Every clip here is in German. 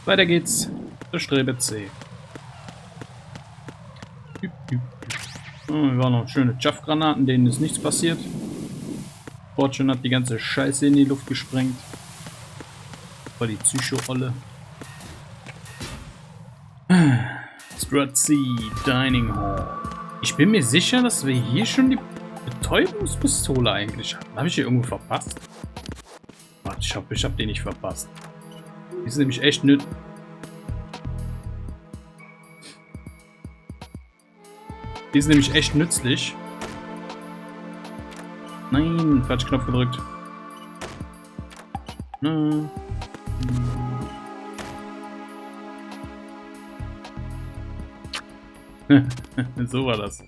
Weiter geht's. Der Strebe C. Oh, wir waren noch schöne Chaff-Granaten, denen ist nichts passiert. Fortune hat die ganze Scheiße in die Luft gesprengt. Voll die Psycho-Olle. Strut-C, Dining Hall. Ich bin mir sicher, dass wir hier schon die Betäubungspistole eigentlich hatten. Habe ich hier irgendwo verpasst? Warte, ich hab den nicht verpasst. Die ist nämlich echt nützlich. Die ist nämlich echt nützlich. Nein, falsch Knopf gedrückt. So war das.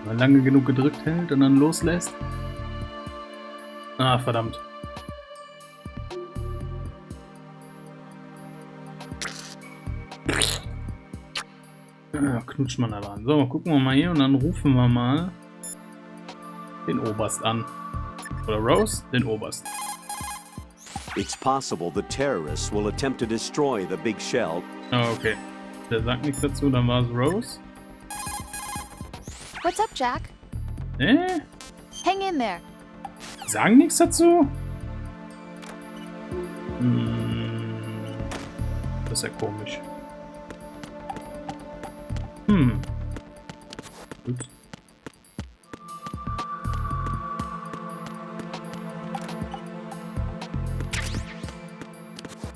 Mal lange genug gedrückt hält und dann loslässt. Ah, verdammt. Knutscht man aber an. So, gucken wir mal hier und dann rufen wir mal den Oberst an. Oder Rose? Den Oberst. It's possible the terrorists will attempt to destroy the big shell. Ah, okay. Der sagt nichts dazu, dann war es Rose. What's up, Jack? Hang in there. Sagen nichts dazu? Das ist ja komisch. Gut.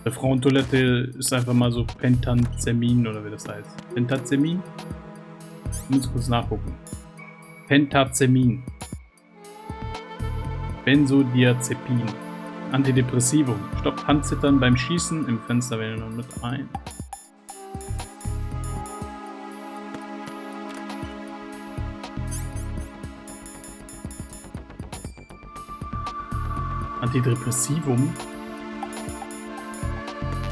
Der Frauentoilette ist einfach mal so Pentazemin oder wie das heißt. Pentazemin? Ich muss kurz nachgucken. Pentazemin. Benzodiazepin. Antidepressivum. Stoppt Handzittern beim Schießen. Im Fenster wählen und mit ein. Antidepressivum.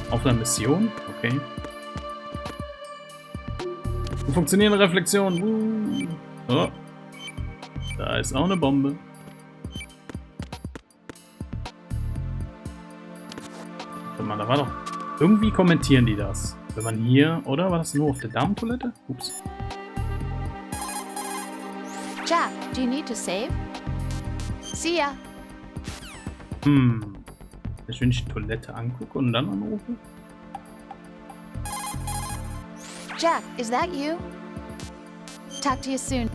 Auf einer Mission? Okay. Funktionierende Reflexion. Oh. Da ist auch eine Bombe. Warte mal, da war doch... Irgendwie kommentieren die das. Wenn man hier... Oder war das nur auf der Damentoilette? Ups. Jack, do you need to save? See ya. Wenn ich die Toilette angucke und dann anrufe? Jack, is that you? Talk to you soon.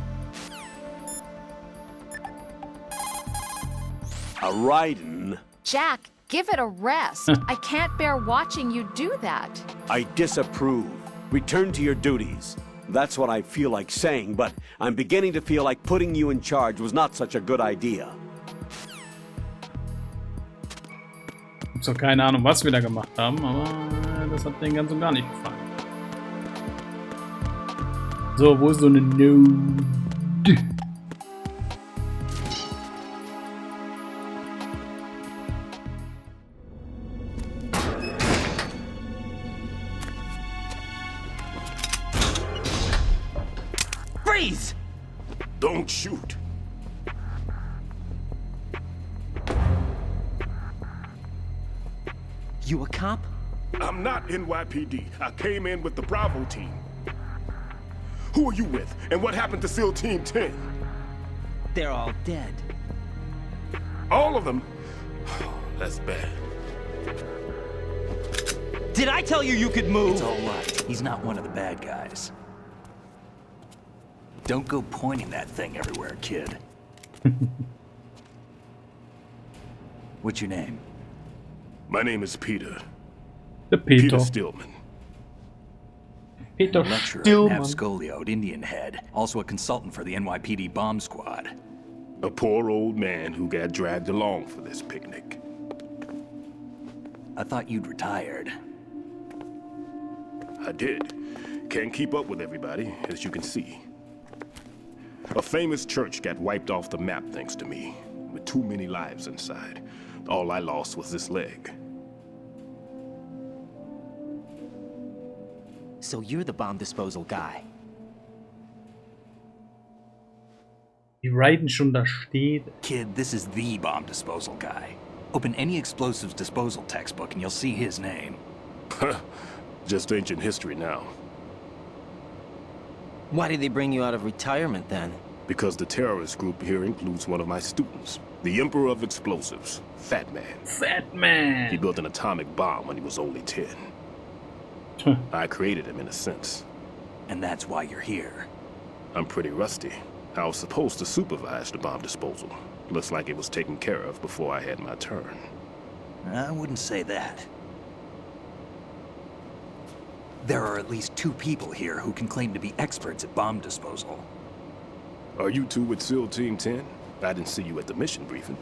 A ridin'. Jack, give it a rest. I can't bear watching you do that. I disapprove. Return to your duties. That's what I feel like saying, but I'm beginning to feel like putting you in charge was not such a good idea. Ich habe keine Ahnung, was wir da gemacht haben, aber das hat denen ganz und gar nicht gefallen. So, wo ist so eine Node? Freeze! Don't shoot. You a cop? I'm not NYPD. I came in with the Bravo team. Who are you with? And what happened to SEAL Team 10? They're all dead. All of them? Oh, that's bad. Did I tell you you could move? It's all right. He's not one of the bad guys. Don't go pointing that thing everywhere, kid. What's your name? My name is Peter. Peter Stillman. Peter Lecturer, Stillman. half-scolioed, Indian head. Also a consultant for the NYPD bomb squad. A poor old man who got dragged along for this picnic. I thought you'd retired. I did. Can't keep up with everybody, as you can see. A famous church got wiped off the map thanks to me, with too many lives inside. All I lost was this leg. So you're the bomb disposal guy. Die Raiden schon da steht. Kid, this is the bomb disposal guy. Open any explosives disposal textbook and you'll see his name. Just ancient history now. Why did they bring you out of retirement then? Because the terrorist group here includes one of my students, the Emperor of Explosives, Fat Man. Fat He Man. built an atomic bomb when he was only 10. I created him in a sense. And that's why you're here. I'm pretty rusty. I was supposed to supervise the bomb disposal. Looks like it was taken care of before I had my turn. I wouldn't say that. There are at least 2 people here who can claim to be experts at bomb disposal. Are you two with SEAL Team 10? I didn't see you at the mission briefing.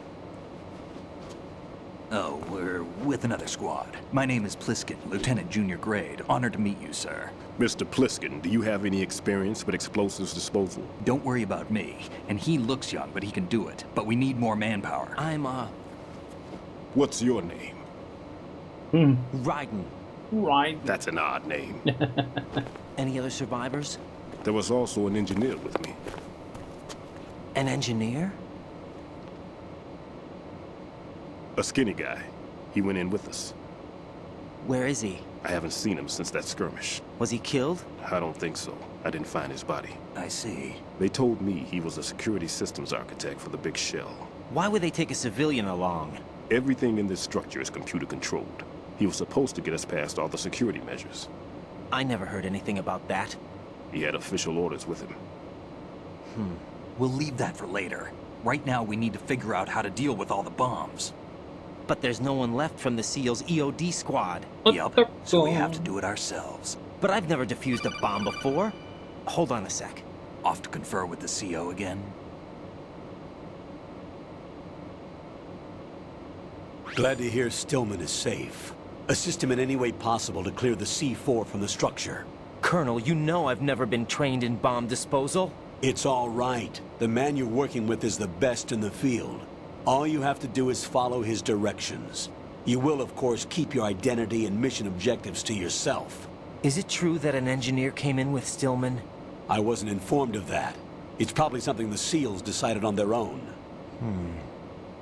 Oh, we're with another squad. My name is Pliskin, Lieutenant Junior Grade. Honored to meet you, sir. Mr. Pliskin, do you have any experience with explosives disposal? Don't worry about me. And he looks young, but he can do it. But we need more manpower. I'm, What's your name? Raiden. Right. That's an odd name. Any other survivors? There was also an engineer with me. An engineer? A skinny guy. He went in with us. Where is he? I haven't seen him since that skirmish. Was he killed? I don't think so. I didn't find his body. I see. They told me he was a security systems architect for the big shell. Why would they take a civilian along? Everything in this structure is computer controlled. He was supposed to get us past all the security measures. I never heard anything about that. He had official orders with him. We'll leave that for later. Right now, we need to figure out how to deal with all the bombs. But there's no one left from the SEAL's EOD squad. Yup, so we have to do it ourselves. But I've never defused a bomb before. Hold on a sec. Off to confer with the CO again? Glad to hear Stillman is safe. Assist him in any way possible to clear the C4 from the structure. Colonel, you know I've never been trained in bomb disposal. It's all right. The man you're working with is the best in the field. All you have to do is follow his directions. You will, of course, keep your identity and mission objectives to yourself. Is it true that an engineer came in with Stillman? I wasn't informed of that. It's probably something the SEALs decided on their own.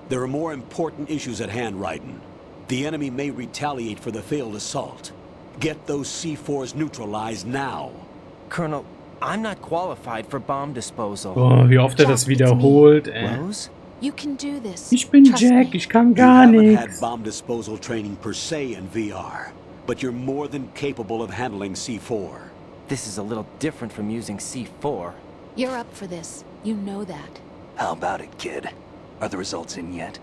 There are more important issues at hand, Raiden. The enemy may retaliate for the failed assault. Get those C4s neutralized now. Colonel, I'm not qualified for bomb disposal. Oh, wie oft er das wiederholt, ey. Rose? You can do this. Ich bin Trust Jack, me. ich kann You gar haven't had nichts. bomb disposal training per se in VR, but you're more than capable of handling C4. This is a little different from using C4. You're up for this. You know that. How about it, kid? Are the results in yet?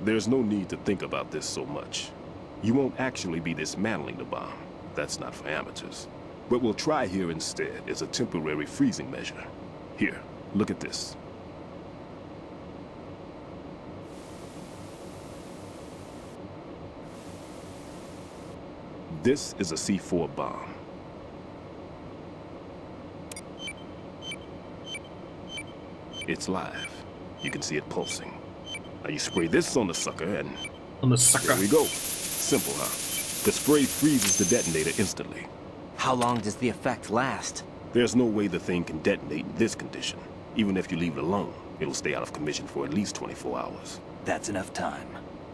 There's no need to think about this so much. You won't actually be dismantling the bomb. That's not for amateurs. What we'll try here instead is a temporary freezing measure. Here, look at this. This is a C4 bomb. It's live. You can see it pulsing. Now you spray this on the sucker and On the sucker. there we go. Simple, huh? The spray freezes the detonator instantly. How long does the effect last? There's no way the thing can detonate in this condition. Even if you leave it alone, it'll stay out of commission for at least 24 hours. That's enough time.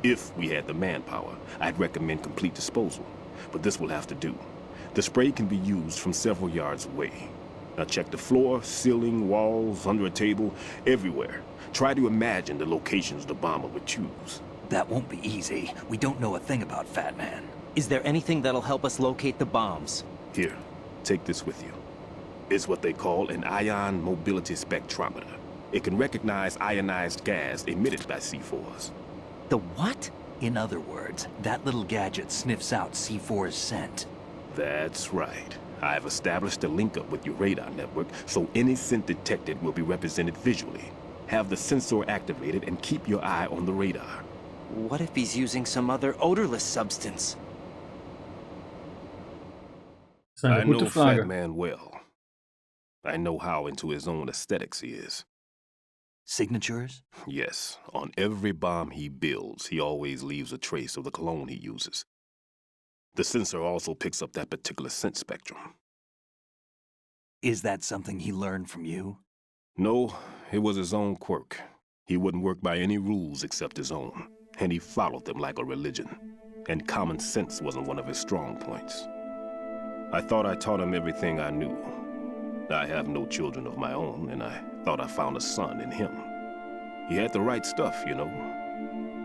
If we had the manpower, I'd recommend complete disposal. But this will have to do. The spray can be used from several yards away. Now check the floor, ceiling, walls, under a table, everywhere. Try to imagine the locations the bomber would choose. That won't be easy. We don't know a thing about Fat Man. Is there anything that'll help us locate the bombs? Here, take this with you. It's what they call an ion mobility spectrometer. It can recognize ionized gas emitted by C4s. The what? In other words, that little gadget sniffs out C4's scent. That's right. I've established a link up with your radar network, so any scent detected will be represented visually. Have the sensor activated and keep your eye on the radar. What if he's using some other odorless substance? Das ist eine I know gute Fat Frage. Man well. I know how into his own aesthetics he is. Signatures? Yes, on every bomb he builds, he always leaves a trace of the cologne he uses. The sensor also picks up that particular scent spectrum. Is that something he learned from you? No, it was his own quirk. He wouldn't work by any rules except his own, and he followed them like a religion. And common sense wasn't one of his strong points. I thought I taught him everything I knew. I have no children of my own, and I thought I found a son in him. He had the right stuff, you know.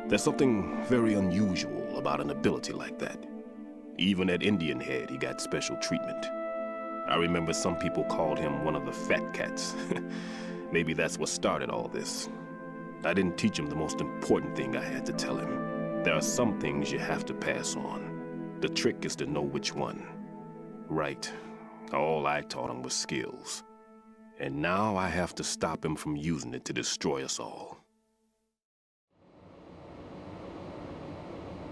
There's something very unusual about an ability like that. Even at Indian Head, he got special treatment. I remember some people called him one of the fat cats. Maybe that's what started all this. I didn't teach him the most important thing I had to tell him. There are some things you have to pass on. The trick is to know which one. Right. All I taught him was skills. And now I have to stop him from using it to destroy us all.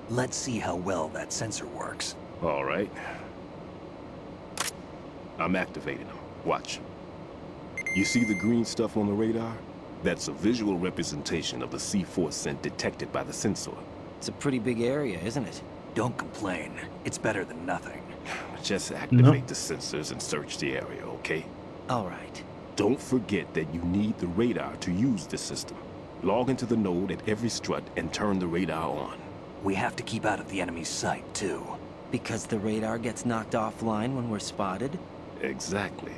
Let's see how well that sensor works. All right. I'm activating them. Watch. You see the green stuff on the radar? That's a visual representation of the C4 scent detected by the sensor. It's a pretty big area, isn't it? Don't complain. It's better than nothing. Just activate the sensors and search the area, okay? All right. Don't forget that you need the radar to use this system. Log into the node at every strut and turn the radar on. We have to keep out of the enemy's sight, too. Because the radar gets knocked offline when we're spotted? Exactly.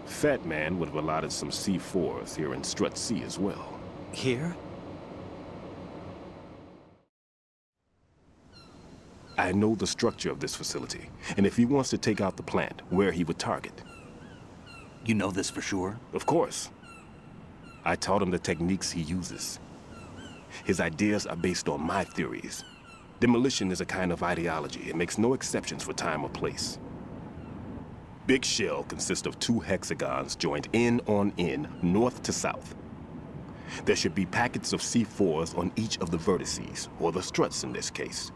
Fat Man would have allotted some C4s here in Strut C as well. Here? I know the structure of this facility, and if he wants to take out the plant, where he would target. You know this for sure? Of course. I taught him the techniques he uses. His ideas are based on my theories. Demolition is a kind of ideology. It makes no exceptions for time or place. Big shell consists of 2 hexagons joined end on end, north to south. There should be packets of C4s on each of the vertices, or the struts in this case.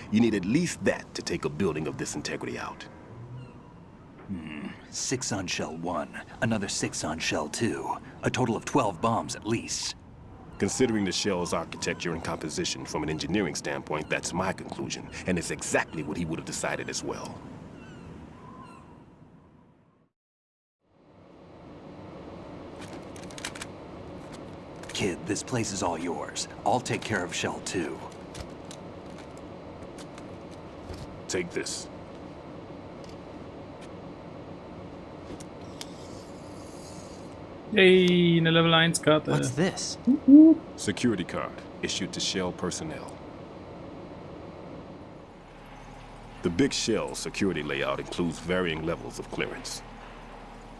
You need at least that to take a building of this integrity out. 6 on shell 1, another 6 on shell 2. A total of 12 bombs at least. Considering the shell's architecture and composition from an engineering standpoint, that's my conclusion, and it's exactly what he would have decided as well. Kid, this place is all yours. I'll take care of shell 2. Take this. Yay, eine Level 1 Karte. What's this? Security card issued to Shell personnel. The Big Shell security layout includes varying levels of clearance.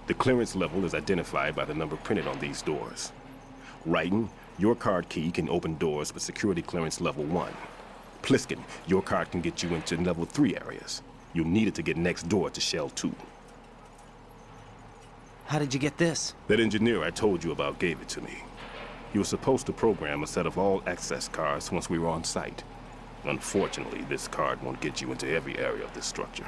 The clearance level is identified by the number printed on these doors. Raiden, your card key can open doors with security clearance level 1. Pliskin, your card can get you into level 3 areas. You'll need it to get next door to Shell 2. How did you get this? That engineer I told you about gave it to me. He was supposed to program a set of all access cards once we were on site. Unfortunately, this card won't get you into every area of this structure.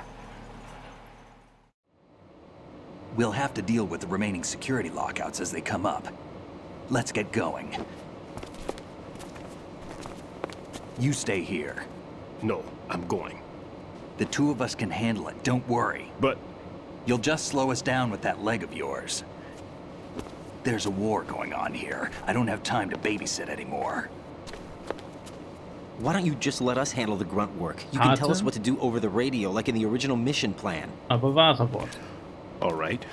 We'll have to deal with the remaining security lockouts as they come up. Let's get going. You stay here. No, I'm going. The 2 of us can handle it, don't worry. But You'll just slow us down with that leg of yours. There's a war going on here. I don't have time to babysit anymore. Why don't you just let us handle the grunt work? You can tell us what to do over the radio, like in the original mission plan. Aber wahre Wort. all right.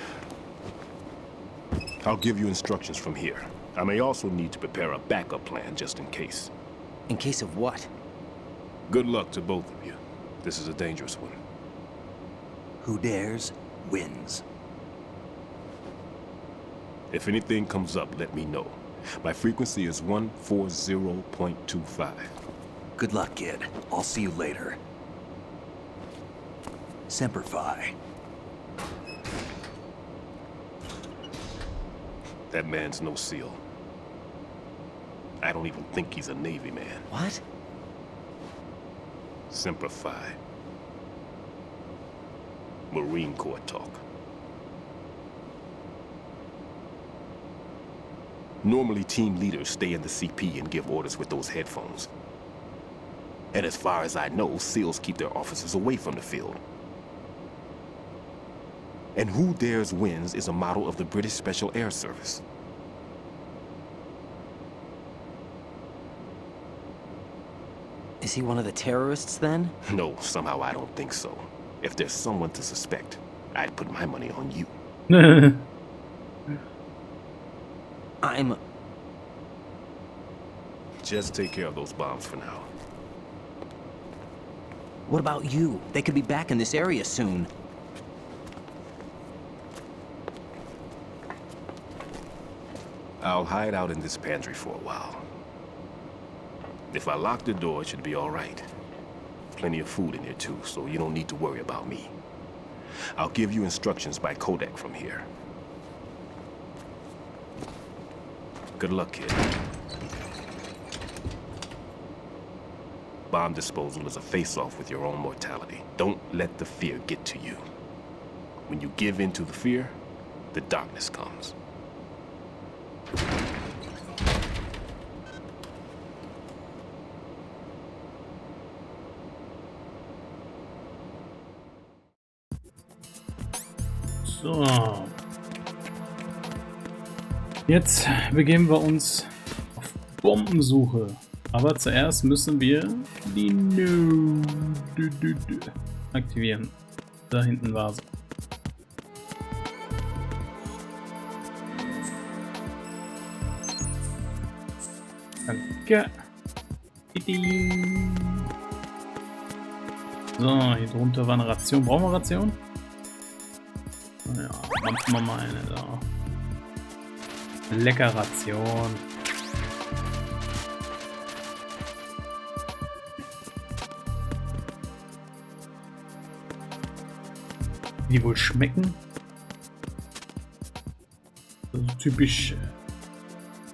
I'll give you instructions from here. I may also need to prepare a backup plan just in case. In case of what? Good luck to both of you. This is a dangerous one. Who dares, wins. If anything comes up, let me know. My frequency is 140.25. Good luck, kid. I'll see you later. Semper Fi. That man's no SEAL. I don't even think he's a Navy man. What? Semper Fi. Marine Corps talk. Normally, team leaders stay in the CP and give orders with those headphones. And as far as I know, SEALs keep their officers away from the field. And who dares wins is a model of the British Special Air Service. Is he one of the terrorists then? No, somehow I don't think so. If there's someone to suspect, I'd put my money on you. Just take care of those bombs for now. What about you? They could be back in this area soon. I'll hide out in this pantry for a while. If I lock the door, it should be all right. Plenty of food in here too, so you don't need to worry about me. I'll give you instructions by codec from here. Good luck, kid. Bomb disposal is a face-off with your own mortality. Don't let the fear get to you. When you give in to the fear, the darkness comes. So. Jetzt begeben wir uns auf Bombensuche. Aber zuerst müssen wir die aktivieren. Da hinten war sie. Danke. So, hier drunter war eine Ration. Brauchen wir Ration? Ja, machen wir mal eine da. Lecker Ration. Die wohl schmecken? Also typisch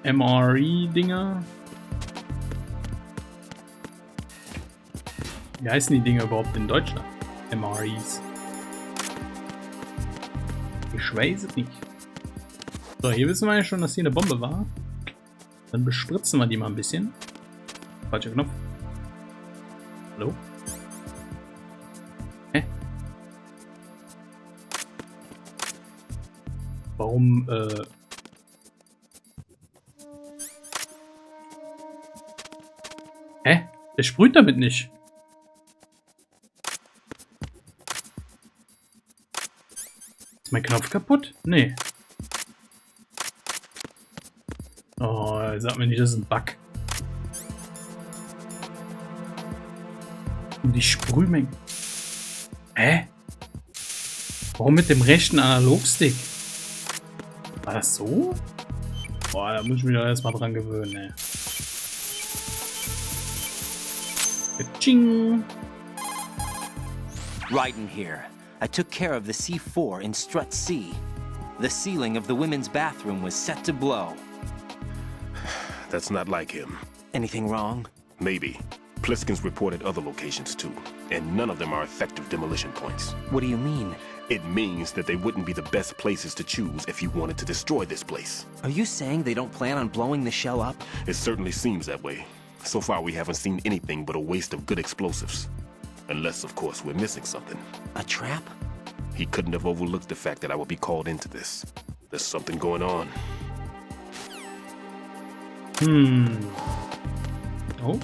MRE-Dinger. Wie heißen die Dinger überhaupt in Deutschland? MREs. Ich weiß es nicht. So, hier wissen wir ja schon, dass hier eine Bombe war. Dann bespritzen wir die mal ein bisschen. Falscher Knopf. Hallo? Hä? Warum, Hä? Der sprüht damit nicht. Ist mein Knopf kaputt? Nee. Oh, sag mir nicht, das ist ein Bug. Und die Sprühmengen. Hä? Warum mit dem rechten Analogstick? War das so? Boah, da muss ich mich doch erstmal dran gewöhnen, ey. Ching. Raiden here. I took care of the C4 in Strut C. The ceiling of the women's bathroom was set to blow. That's not like him. Anything wrong? Maybe. Pliskin's reported other locations too, and none of them are effective demolition points. What do you mean? It means that they wouldn't be the best places to choose if you wanted to destroy this place. Are you saying they don't plan on blowing the shell up? It certainly seems that way. So far, we haven't seen anything but a waste of good explosives. Unless, of course, we're missing something. A trap? He couldn't have overlooked the fact that I would be called into this. There's something going on. Oh.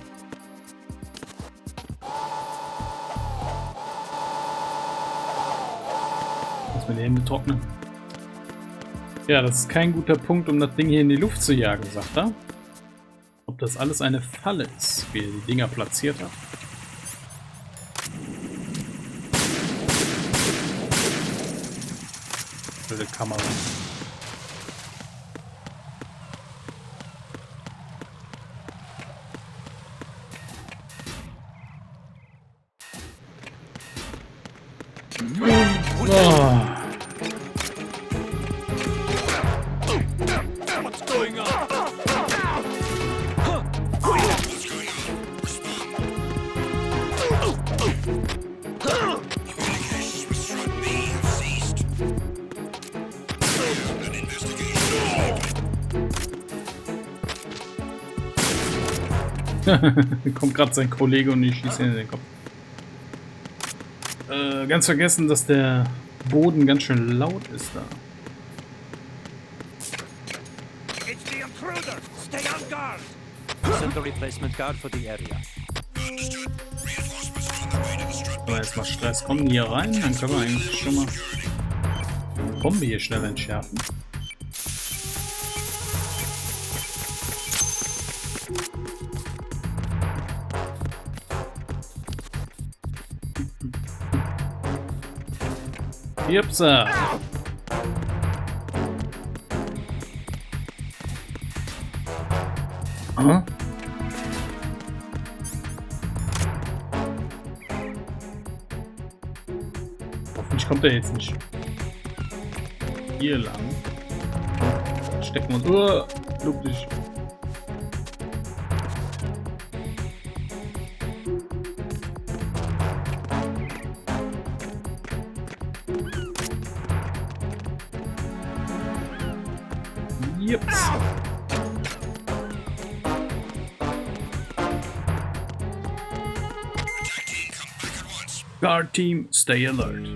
Lass mir die Hände trocknen. Ja, das ist kein guter Punkt, um das Ding hier in die Luft zu jagen, sagt er. Ob das alles eine Falle ist, wie er die Dinger platziert hat. Blöde Kamera. Oh. Kommt gerade sein Kollege und ich schieße ihn in den Kopf. Ganz vergessen, dass der Boden ganz schön laut ist da. It's the intruder! Stay on guard! Send a replacement guard for the area. Understood. Aber erstmal Stress. Kommen die hier rein, dann können wir eigentlich schon mal die Bombe hier schnell entschärfen. Jupsa! Aha. Hoffentlich kommt er jetzt nicht hier lang. Stecken wir uns. Flug dich. Jups. Guard Team, stay alert.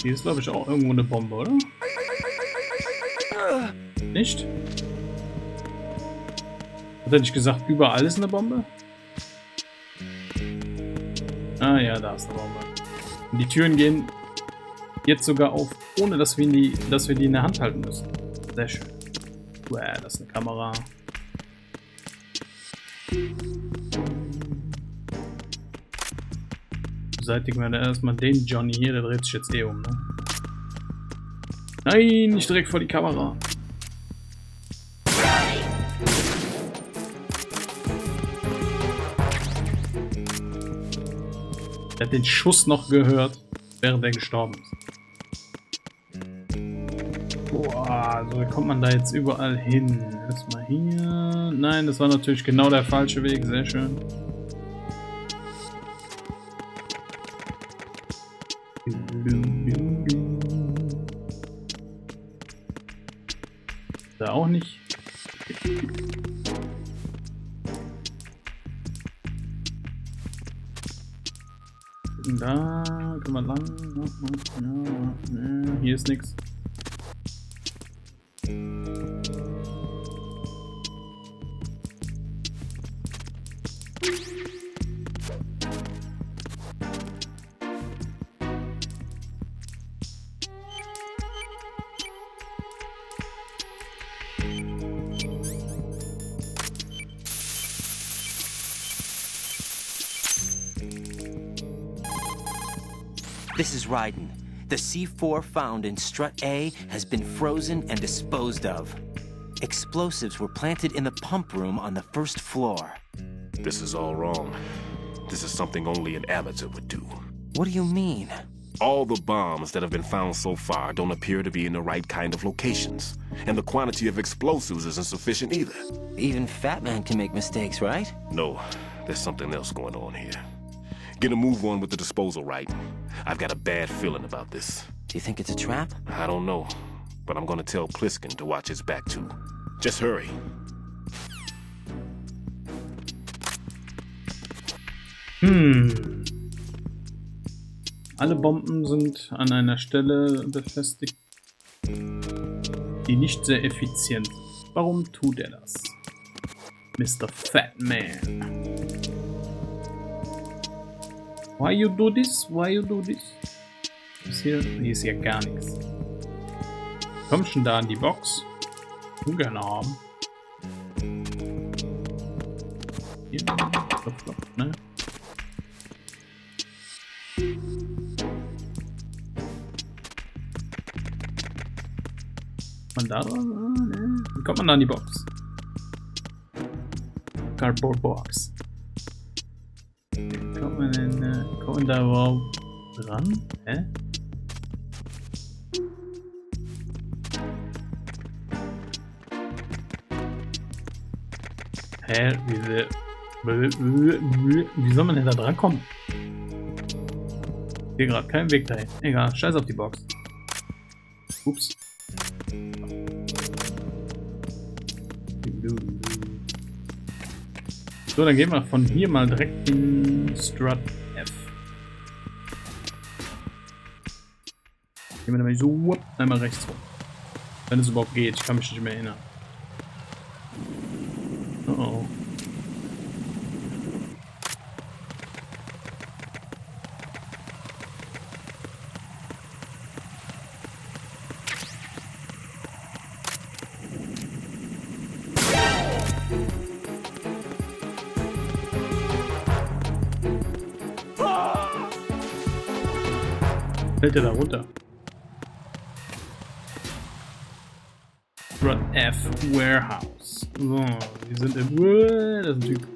Hier ist, glaube ich, auch irgendwo eine Bombe, oder? Nicht? Hat er nicht gesagt, überall ist eine Bombe? Ah ja, da ist eine Bombe. Und die Türen gehen jetzt sogar auf, ohne dass wir die in der Hand halten müssen. Sehr schön. Das ist eine Kamera. Beseitigen wir dann erstmal den Johnny hier, der dreht sich jetzt eh um, ne? Nein, nicht direkt vor die Kamera. Er hat den Schuss noch gehört, während er gestorben ist. Boah, so kommt man da jetzt überall hin. Erstmal hier. Nein, das war natürlich genau der falsche Weg. Sehr schön. Da auch nicht. Da können wir lang. Ja, hier ist nichts. This is Ryden. The C4 found in strut A has been frozen and disposed of. Explosives were planted in the pump room on the first floor. This is all wrong. This is something only an amateur would do. What do you mean? All the bombs that have been found so far don't appear to be in the right kind of locations. And the quantity of explosives isn't sufficient either. Even Fat Man can make mistakes, right? No, there's something else going on here. Get a move on with the disposal, right? I've got a bad feeling about this. Do you think it's a trap? I don't know, but I'm gonna tell Pliskin to watch his back too. Just hurry. Alle Bomben sind an einer Stelle befestigt, die nicht sehr effizient ist. Warum tut er das? Mr. Fat Man. Why you do this? Why you do this? Hier ist ja gar nichts. Komm schon da an die Box. Ungern haben. Hier. Flop, ne? Man da drauf? Ne? Wie kommt man da an die Box? Cardboard Box. Kommt man da überhaupt dran? Hä? Hä? Wie soll man denn da dran kommen? Hier gerade kein Weg dahin. Egal, scheiß auf die Box. Ups. So, dann gehen wir von hier mal direkt in Strut F. Gehen wir nämlich so einmal rechts rum. Wenn es überhaupt geht, ich kann mich nicht mehr erinnern. Oh. Fällt der da runter? Strut F Warehouse. So, wir sind im... Das ist ein Typ.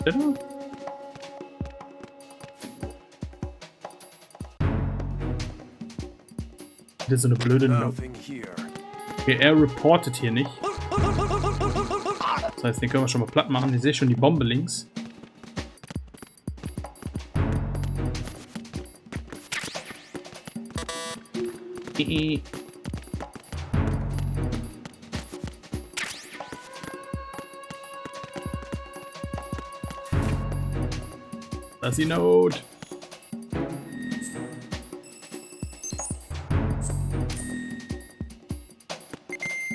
Der da? Das ist so eine blöde Note. Okay, er reportet hier nicht. Das heißt, den können wir schon mal platt machen. Ich sehe schon die Bombe links. Das ist die Note.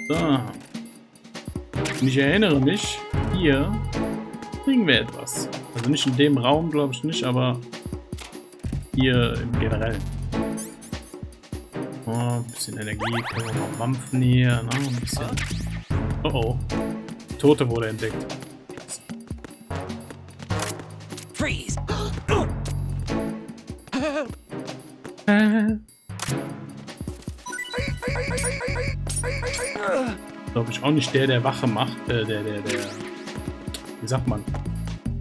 So. Und ich erinnere mich, hier kriegen wir etwas. Also nicht in dem Raum, glaube ich nicht, aber hier im Generellen. Oh, ein bisschen Energie, können wir mal mampfen hier, ne? Ein bisschen. Oh oh. Tote wurde entdeckt. Freeze! Glaube ich auch nicht der Wache macht, wie sagt man,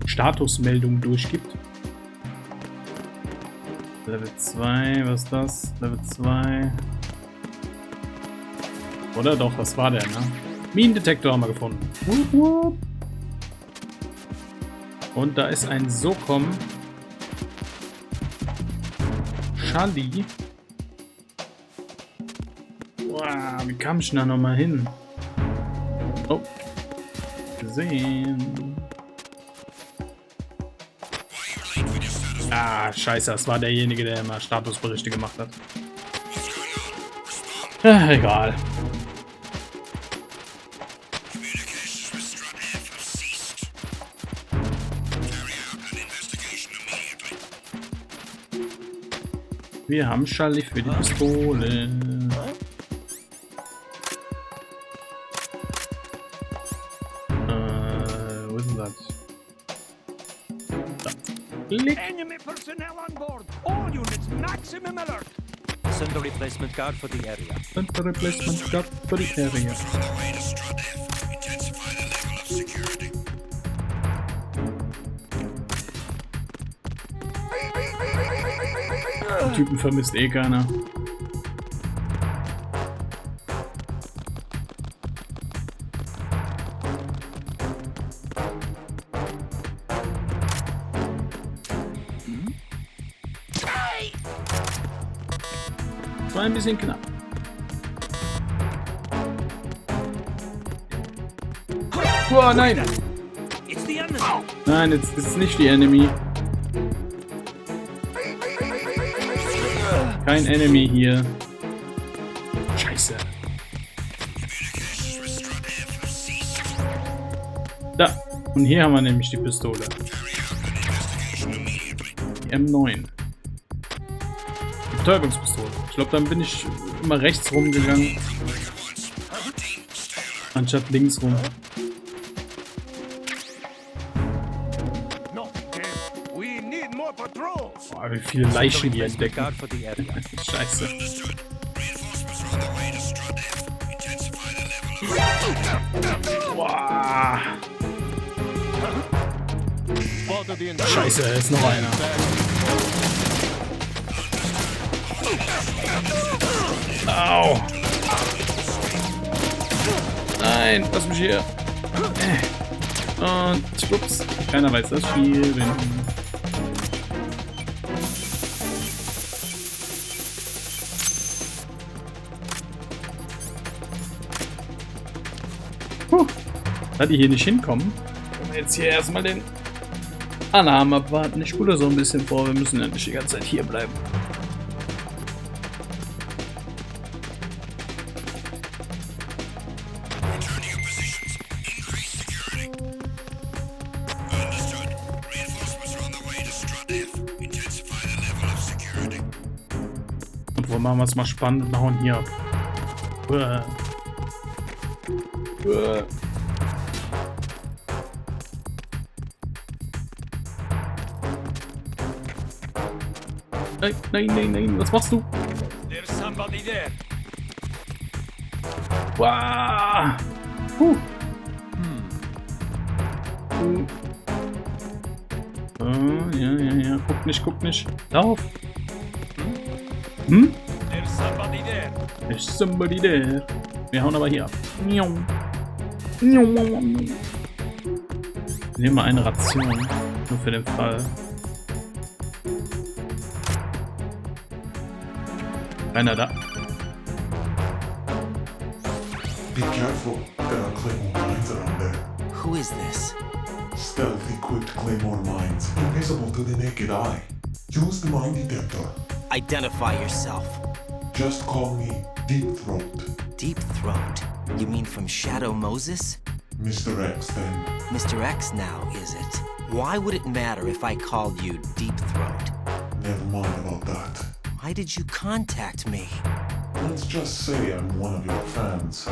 Statusmeldung durchgibt. Level 2, was ist das? Level 2. Oder doch, was war der, ne? Minendetektor haben wir gefunden. Wupp, wupp. Und da ist ein Sokom. Charlie. Wow, wie kam ich da nochmal hin? Oh. Gesehen. Ah, scheiße, das war derjenige, der immer Statusberichte gemacht hat. Egal. Wir haben Charlie für die Pistole. Wo ist denn das? Da. Klick. Enemy personnel on board. All units maximum alert. Send a replacement guard for the area. Send a replacement guard for the area. Die Typen vermisst eh keiner. War ein bisschen knapp. Oh nein! Nein, jetzt ist es nicht die Enemy. Kein Enemy hier. Scheiße. Da. Und hier haben wir nämlich die Pistole. Die M9. Die Betäubungspistole. Ich glaube, dann bin ich immer rechts rumgegangen. Anstatt links rum. Boah, wie viele Leichen die entdecken. Scheiße. Boah. Scheiße, da ist noch einer. Au. Nein, lass mich hier. Und schwupps. Keiner weiß das Spiel. Da die hier nicht hinkommen, können wir jetzt hier erstmal den Alarm abwarten. Ich spule so ein bisschen vor, wir müssen ja nicht die ganze Zeit hier bleiben. Obwohl, machen wir es mal spannend und hauen hier ab. Nein, nein, nein, nein. Was machst du? There's somebody there. Wow. Ja. Guck nicht. Lauf. Hm? There's somebody there. There's somebody there. Wir hauen aber hier ab. Wir nehmen mal eine Ration. Nur für den Fall. Einer da. Be careful. There are Claymore mines around there. Who is this? Stealth equipped Claymore mines, invisible to the naked eye. Use the mine detector. Identify yourself. Just call me Deep Throat. Deep Throat? You mean from Shadow Moses? Mr. X, then. Mr. X now, is it? Why would it matter if I called you Deep Throat? Never mind about that. Why did you contact me? Let's just say I'm one of your fans.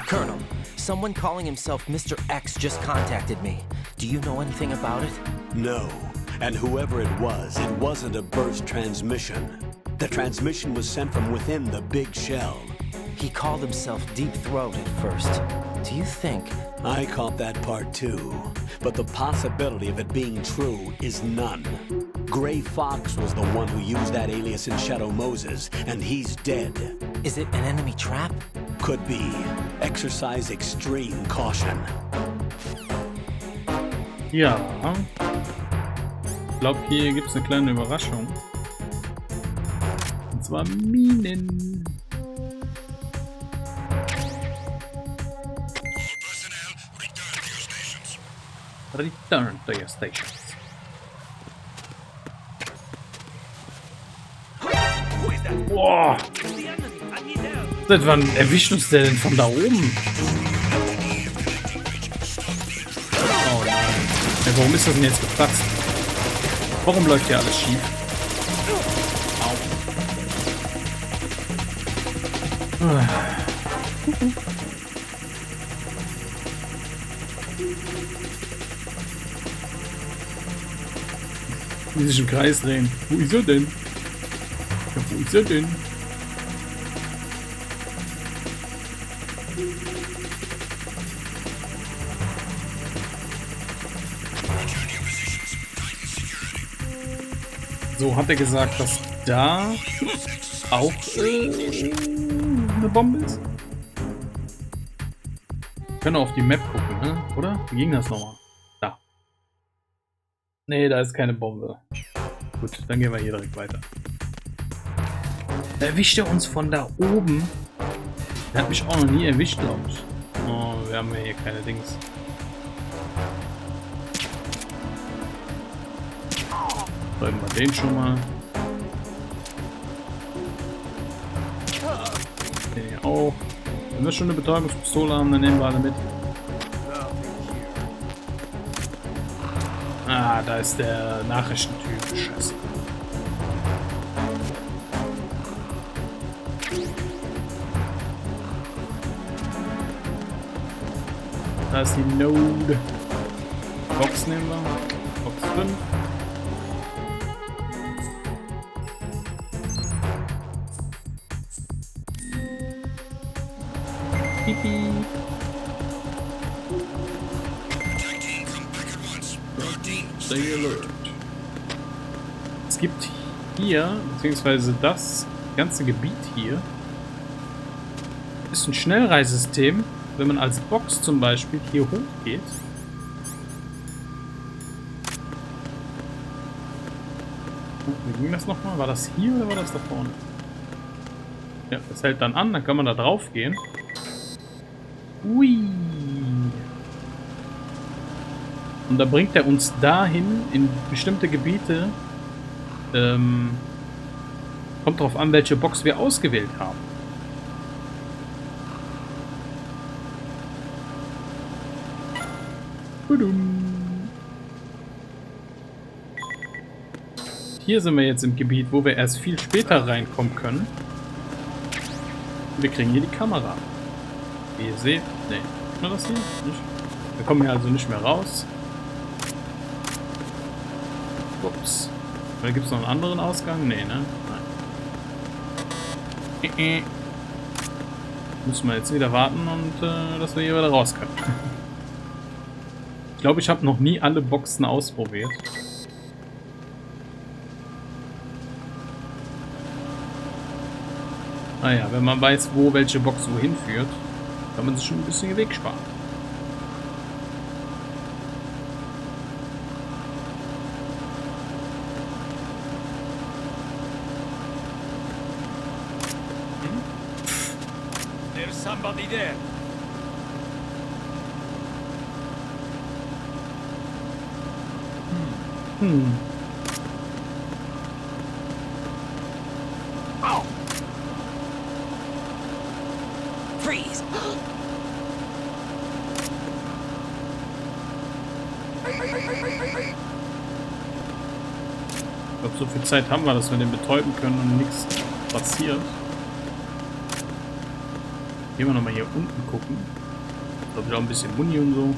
Colonel, someone calling himself Mr. X just contacted me. Do you know anything about it? No. And whoever it wasn't a burst transmission. The transmission was sent from within the big shell. He called himself Deep Throat at first. Do you think... I caught that part too. But the possibility of it being true is none. Gray Fox was the one who used that alias in Shadow Moses, and he's dead. Is it an enemy trap? Could be. Exercise extreme caution. Ja. Ich glaube, hier gibt es eine kleine Überraschung. Und zwar Minen. Return to your stations. Boah! Seit wann erwischt uns der denn von da oben? Oh nein. Ja, warum ist das denn jetzt geplatzt? Warum läuft hier alles schief? Wie sich im Kreis drehen. Wo ist er denn? Ja, wo ist er denn? So, hat er gesagt, dass da auch eine Bombe ist? Wir können auf die Map gucken, ne? Oder? Wie ging das nochmal? Da. Nee, da ist keine Bombe. Gut, dann gehen wir hier direkt weiter. Da erwischt er uns von da oben. Der hat mich auch noch nie erwischt, glaube ich. Oh, wir haben ja hier keine Dings. Schreiben wir den schon mal. Den hier auch. Wenn wir schon eine Betäubungspistole haben, dann nehmen wir alle mit. Ah, da ist der Nachrichtentyp. Scheiße. Da ist die Node. Box nehmen wir. Box 5. Pipi. Stay alert. Es gibt hier, beziehungsweise das ganze Gebiet hier, ist ein Schnellreisesystem, wenn man als Box zum Beispiel hier hochgeht. Wie ging das nochmal? War das hier oder war das da vorne? Ja, das hält dann an, dann kann man da drauf gehen. Ui. Und da bringt er uns dahin, in bestimmte Gebiete. Kommt drauf an, welche Box wir ausgewählt haben. Hier sind wir jetzt im Gebiet, wo wir erst viel später reinkommen können. Wir kriegen hier die Kamera. Wie ihr seht, ne, sieht man das hier? Nicht? Wir kommen hier also nicht mehr raus. Ups. Oder gibt es noch einen anderen Ausgang? Nee, ne? Nein. Müssen wir jetzt wieder warten und dass wir hier wieder raus können. Ich glaube, ich habe noch nie alle Boxen ausprobiert. Naja, wenn man weiß, wo welche Box wohin führt, kann man sich schon ein bisschen Weg sparen. There's somebody there. Freeze! Ich glaube, so viel Zeit haben wir, dass wir den betäuben können und nichts passiert. Gehen wir nochmal hier unten gucken. Ich glaube, da ein bisschen Muni und so.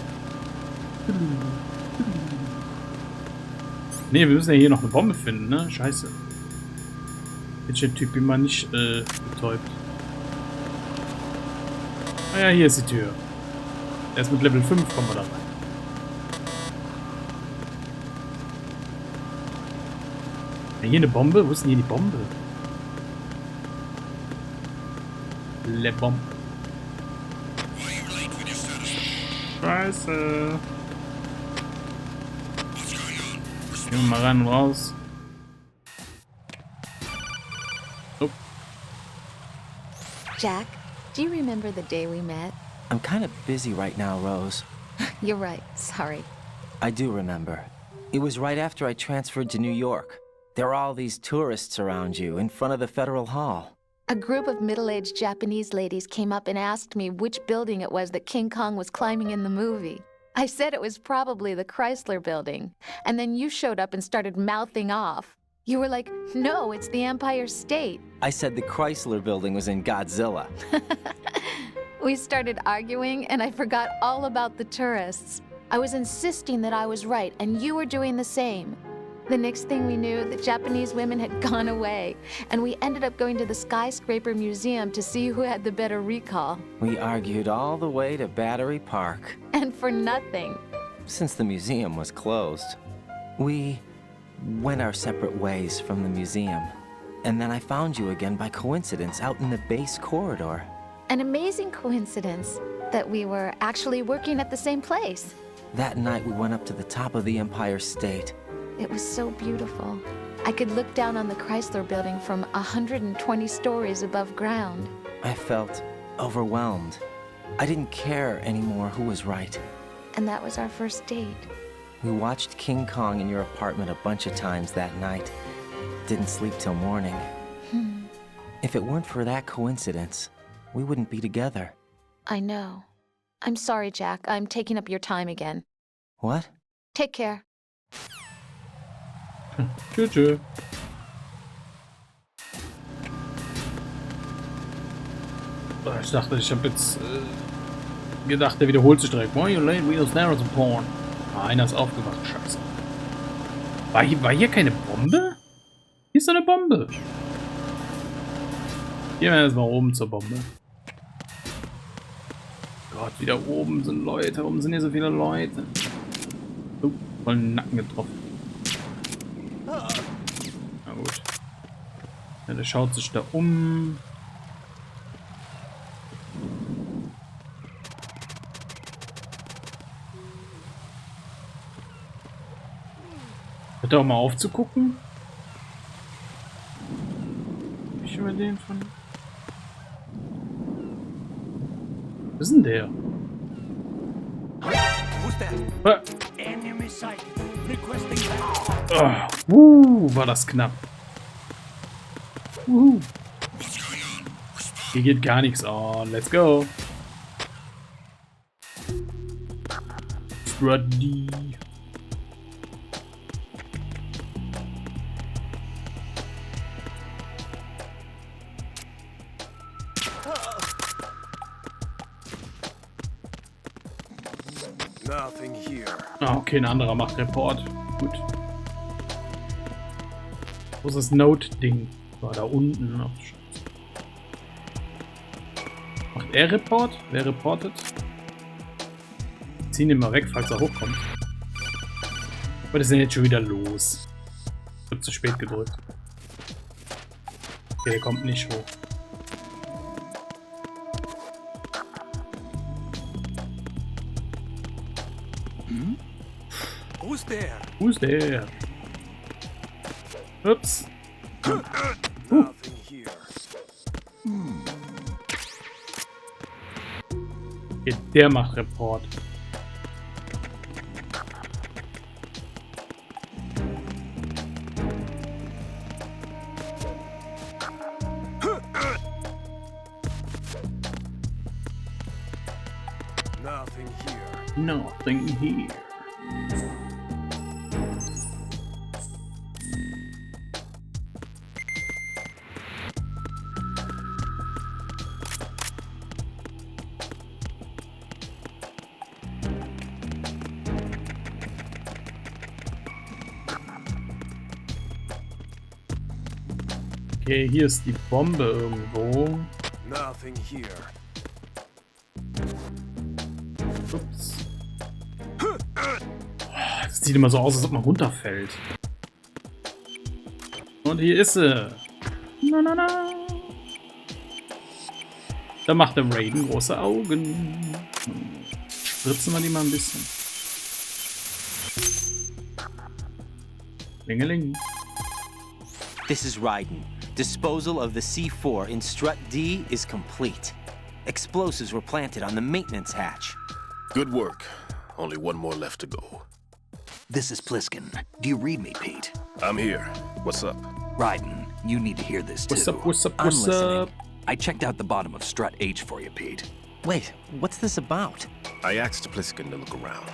Ne, wir müssen ja hier noch eine Bombe finden, ne? Scheiße. Jetzt der Typ immer nicht betäubt. Ah ja, hier ist die Tür. Erst mit Level 5 kommen wir da rein. Ja, hier eine Bombe? Wo ist denn hier die Bombe? Le Bombe. Scheiße. Gehen wir mal rein und raus. Oh. Jack, do you remember the day we met? I'm kind of busy right now, Rose. You're right. Sorry. I do remember. It was right after I transferred to New York. There were all these tourists around you in front of the Federal Hall. A group of middle-aged Japanese ladies came up and asked me which building it was that King Kong was climbing in the movie. I said it was probably the Chrysler Building. And then you showed up and started mouthing off. You were like, no, it's the Empire State. I said the Chrysler Building was in Godzilla. We started arguing, and I forgot all about the tourists. I was insisting that I was right, and you were doing the same. The next thing we knew, the Japanese women had gone away, and we ended up going to the Skyscraper Museum to see who had the better recall. We argued all the way to Battery Park. And for nothing. Since the museum was closed, we went our separate ways from the museum. And then I found you again by coincidence out in the base corridor. An amazing coincidence that we were actually working at the same place. That night we went up to the top of the Empire State. It was so beautiful. I could look down on the Chrysler Building from 120 stories above ground. I felt overwhelmed. I didn't care anymore who was right. And that was our first date. We watched King Kong in your apartment a bunch of times that night. Didn't sleep till morning. If it weren't for that coincidence, we wouldn't be together. I know. I'm sorry, Jack. I'm taking up your time again. What? Take care. Tschö, tschö. Ich dachte, ich habe jetzt gedacht, der wiederholt sich direkt. Why you late? We was never the porn. Ah, einer ist aufgewacht. Scheiße. War hier keine Bombe? Hier ist eine Bombe. Gehen wir erstmal oben zur Bombe. Gott, wieder oben sind Leute. Warum sind hier so viele Leute? Oh, voll den Nacken getroffen. Na gut. Ja, der schaut sich da um. Hört er auch mal auf zu gucken? Ich über den von. Was ist denn der? Enemy sighted. Requesting War das knapp. Hier geht gar nichts. Oh, let's go. Struddy. Nothing here. Ah, okay, ein anderer macht Report. Gut. Wo ist das Note-Ding? War da unten. Ach, Scheiße. Macht er Report? Wer reportet? Ziehen ihn mal weg, falls er hochkommt. Aber das ist jetzt schon wieder los. Wird zu spät gedrückt. Okay, der kommt nicht hoch. Who's there? Who's there? Ups. Nothing here. Okay, der macht Report. Nothing here. Nothing here. Okay, hier ist die Bombe irgendwo. Nothing here. Ups. Das sieht immer so aus, als ob man runterfällt. Und hier ist sie. Na, na, na. Da macht der Raiden große Augen. Spritzen wir die mal ein bisschen. Klingeling. This is Raiden. Disposal of the C4 in strut D is complete. Explosives were planted on the maintenance hatch. Good work. Only one more left to go. This is Pliskin. Do you read me, Pete? I'm here. What's up? Raiden, you need to hear this too. What's up, what's up, I'm what's listening. up? I checked out the bottom of strut H for you, Pete. Wait, what's this about? I asked Pliskin to look around.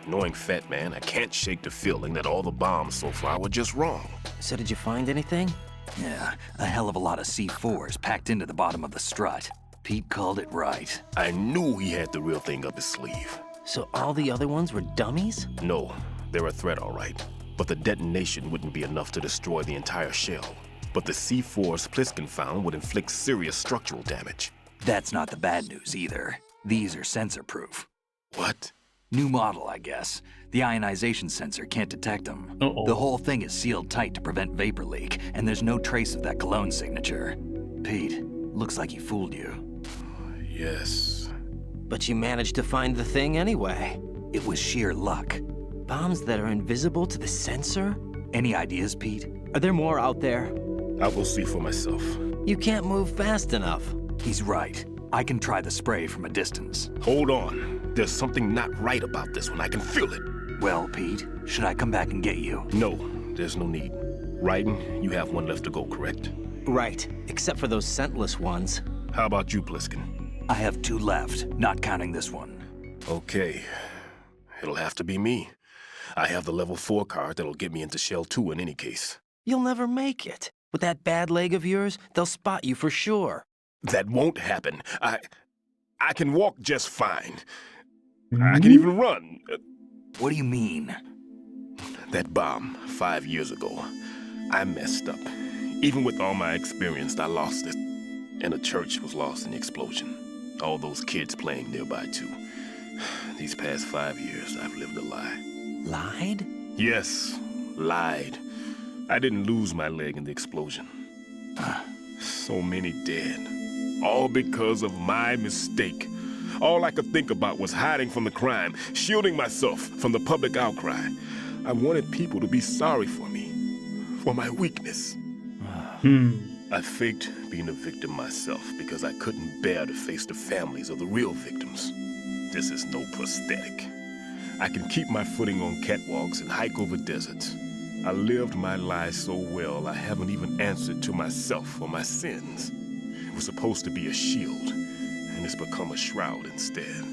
Knowing Fat Man, I can't shake the feeling that all the bombs so far were just wrong. So did you find anything? Yeah, a hell of a lot of C4s packed into the bottom of the strut. Pete called it right. I knew he had the real thing up his sleeve. So all the other ones were dummies? No, they're a threat, all right. But the detonation wouldn't be enough to destroy the entire shell. But the C4s Pliskin found would inflict serious structural damage. That's not the bad news either. These are sensor-proof. What? New model, I guess. The ionization sensor can't detect them. Uh-oh. The whole thing is sealed tight to prevent vapor leak, and there's no trace of that cologne signature. Pete, looks like he fooled you. Yes. But you managed to find the thing anyway. It was sheer luck. Bombs that are invisible to the sensor? Any ideas, Pete? Are there more out there? I'll go see for myself. You can't move fast enough. He's right. I can try the spray from a distance. Hold on. There's something not right about this one. I can feel it. Well, Pete, should I come back and get you? No, there's no need. Raiden, you have one left to go, correct? Right, except for those scentless ones. How about you, Pliskin? I have 2 left, not counting this one. Okay. It'll have to be me. I have the level 4 card that'll get me into Shell 2 in any case. You'll never make it. With that bad leg of yours, they'll spot you for sure. That won't happen. I can walk just fine. I can even run. What do you mean? That bomb 5 years ago, I messed up. Even with all my experience, I lost it. And the church was lost in the explosion. All those kids playing nearby, too. These past 5 years, I've lived a lie. Lied? Yes, lied. I didn't lose my leg in the explosion. So many dead. All because of my mistake. All I could think about was hiding from the crime, shielding myself from the public outcry. I wanted people to be sorry for me, for my weakness. I faked being a victim myself because I couldn't bear to face the families of the real victims. This is no prosthetic. I can keep my footing on catwalks and hike over deserts. I lived my life so well I haven't even answered to myself for my sins. It was supposed to be a shield, and it's become a shroud instead.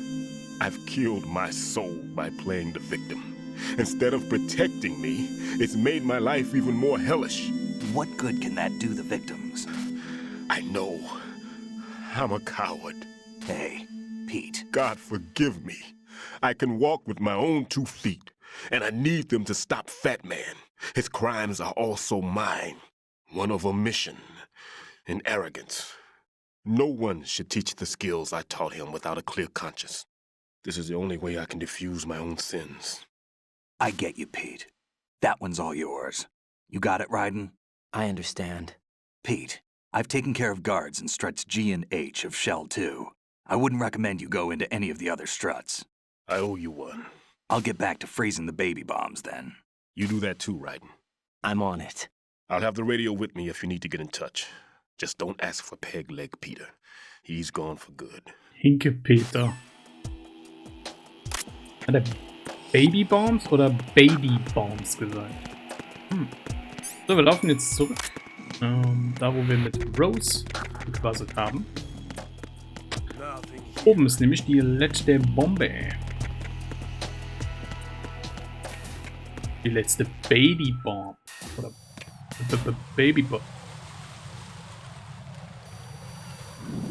I've killed my soul by playing the victim. Instead of protecting me, it's made my life even more hellish. What good can that do the victims? I know. I'm a coward. Hey, Pete. God forgive me. I can walk with my own 2 feet, and I need them to stop Fat Man. His crimes are also mine. One of omission and arrogance. No one should teach the skills I taught him without a clear conscience. This is the only way I can diffuse my own sins. I get you, Pete. That one's all yours. You got it, Raiden? I understand. Pete, I've taken care of guards in struts G and H of Shell 2. I wouldn't recommend you go into any of the other struts. I owe you one. I'll get back to freezing the baby bombs then. You do that too, Raiden. I'm on it. I'll have the radio with me if you need to get in touch. Just don't ask for Peg Leg Peter. He's gone for good. Hinke Peter. Hat er Babybombs oder Babybombs gesagt? So, wir laufen jetzt zurück. Da, wo wir mit Rose gequasselt haben. Oben ist nämlich die letzte Bombe. Die letzte Babybomb. Oder Babybomb.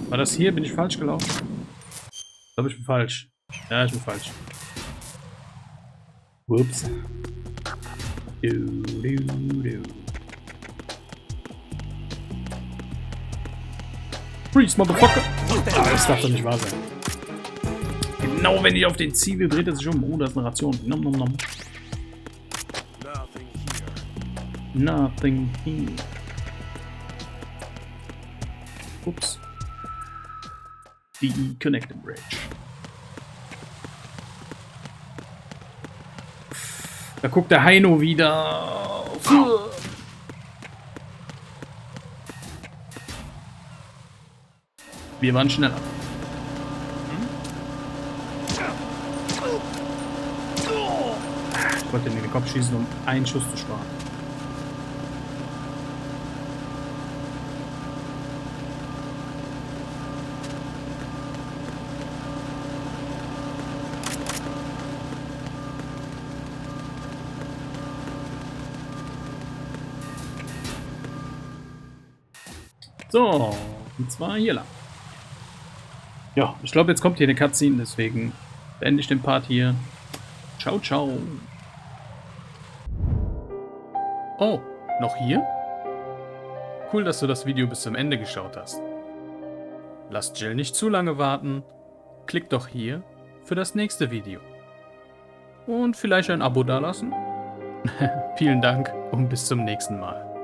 War das hier? Bin ich falsch gelaufen? Ich glaube, ich bin falsch. Ja, ich bin falsch. Ups. Freeze, Motherfucker! Ah, das darf doch nicht wahr sein. Genau, wenn ich auf den Ziel dreht er sich um. Oh, da ist eine Ration. Nom, nom, nom. Nothing here. Ups. Die Connected Bridge. Da guckt der Heino wieder. Wir waren schneller. Ich wollte in den Kopf schießen, um einen Schuss zu sparen. So, und zwar hier lang. Ja, ich glaube, jetzt kommt hier eine Cutscene, deswegen beende ich den Part hier. Ciao, ciao. Oh, noch hier? Cool, dass du das Video bis zum Ende geschaut hast. Lasst Jill nicht zu lange warten. Klick doch hier für das nächste Video. Und vielleicht ein Abo dalassen? Vielen Dank und bis zum nächsten Mal.